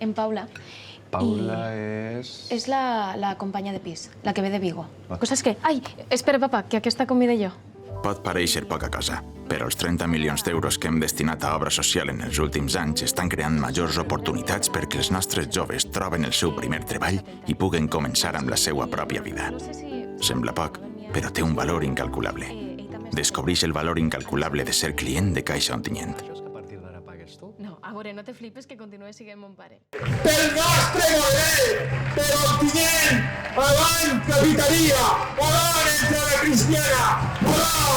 en Paula. Paula és... És la companya de pis, la que ve de Vigo. Coses que... Ai, espera, papa, que aquesta convida jo. Pot parèixer poca cosa, però els 30 milions d'euros que hem destinat a obra social en els últims anys estan creant majors oportunitats perquè els nostres joves troben el seu primer treball i puguen començar amb la seva pròpia vida. Sembla poc, però té un valor incalculable. Descobreix el valor incalculable de ser client de Caixa Ontinyent. No, a veure, no te flipes que continua sent mon pare. Pel nostre model, per Ontinyent, avant Capitanía, avant Entrada Cristiana, avant